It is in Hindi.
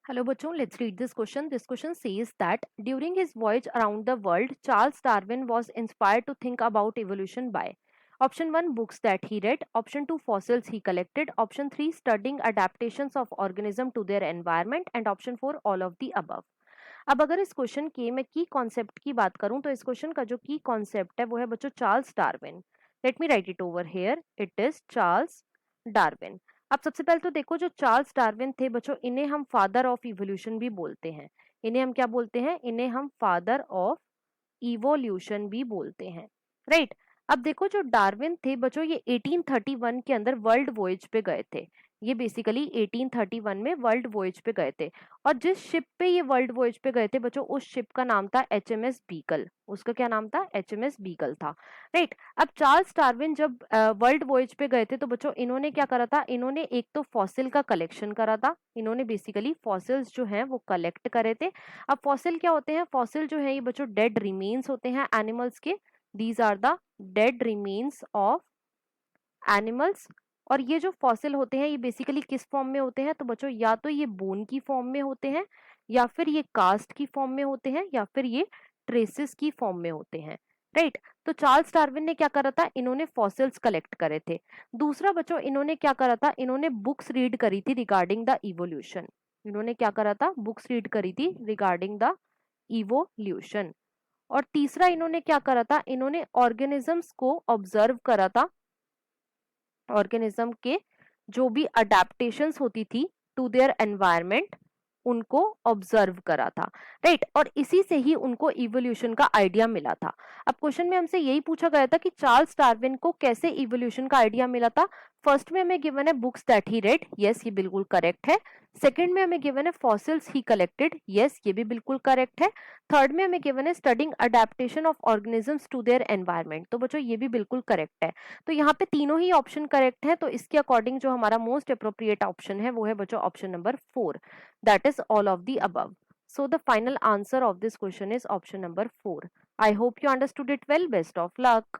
Hello बच्चों, let's read this question. This question says that during his voyage around the world, Charles Darwin was inspired to think about evolution by option 1 books that he read, option 2 fossils he collected, option 3 studying adaptations of organism to their environment and option 4 all of the above. अब अगर इस क्वेश्चन के मैं की कॉन्सेप्ट की बात करूं तो इस क्वेश्चन का जो की कॉन्सेप्ट है वो है बच्चों Charles Darwin. Let me right it over here. It is Charles Darwin. अब सबसे पहले तो देखो जो चार्ल्स डार्विन थे बच्चों इन्हें हम फादर ऑफ इवोल्यूशन भी बोलते हैं. इन्हें हम क्या बोलते हैं? इन्हें हम फादर ऑफ इवोल्यूशन भी बोलते हैं. राइट. अब देखो जो डार्विन थे बच्चों ये 1831 के अंदर वर्ल्ड वॉयज पे गए थे. ये बेसिकली 1831 में वर्ल्ड वॉयज पे गए थे. और जिस शिप पे ये वर्ल्ड वॉयज पे गए थे बच्चों उस शिप का नाम था एचएमएस बीगल. उसका क्या नाम था? एचएमएस बीगल था. राइट. अब चार्ल्स डार्विन जब वर्ल्ड वॉयज पे गए थे तो बच्चों इन्होंने क्या करा था? इन्होंने एक तो फॉसिल का कलेक्शन करा था. इन्होंने बेसिकली फॉसिल्स जो हैं वो कलेक्ट करे थे. अब फॉसिल क्या होते हैं? फॉसिल जो है ये बच्चों डेड रिमेन्स होते हैं एनिमल्स के. These are the dead remains of animals. और ये जो फॉसिल होते हैं ये बेसिकली किस फॉर्म में होते हैं? तो बच्चों या तो ये बोन की फॉर्म में होते हैं या फिर ये कास्ट की फॉर्म में होते हैं या फिर ये ट्रेसेस की फॉर्म में होते हैं. राइट. तो चार्ल्स डार्विन ने क्या करा था? इन्होंने फॉसिल्स कलेक्ट करे थे. दूसरा बच्चों इन्होंने क्या करा था? इन्होंने बुक्स रीड करी थी रिगार्डिंग द इवोल्यूशन. इन्होंने क्या करा था? बुक्स रीड करी थी रिगार्डिंग द इवोल्यूशन. और तीसरा इन्होंने क्या करा था? इन्होंने ऑर्गेनिजम्स को ऑब्जर्व करा था. ऑर्गेनिज्म के जो भी अडेप्टेशंस होती थी टू देयर एनवायरनमेंट उनको ऑब्जर्व करा था. राइट. और इसी से ही उनको इवोल्यूशन का आइडिया मिला था. अब क्वेश्चन में हमसे यही पूछा गया था कि चार्ल्स डार्विन को कैसे इवोल्यूशन का आइडिया मिला था. फर्स्ट में हमें गिवन है books that he red. Yes, ये बिल्कुल करेक्ट है. सेकंड में हमें गिवन है फॉसिल्स ही कलेक्टेड. यस, ये भी बिल्कुल करेक्ट है. थर्ड में हमें गिवन है studying adaptation of organisms to their environment. तो बच्चों ये भी बिल्कुल करेक्ट है. तो यहाँ पे तीनों ही ऑप्शन करेक्ट है. तो इसके अकॉर्डिंग जो हमारा मोस्ट अप्रोप्रिएट ऑप्शन है वो है बच्चों option number 4. That is all of the above. So the final answer of this question is option number 4. I hope you understood it well. Best of luck.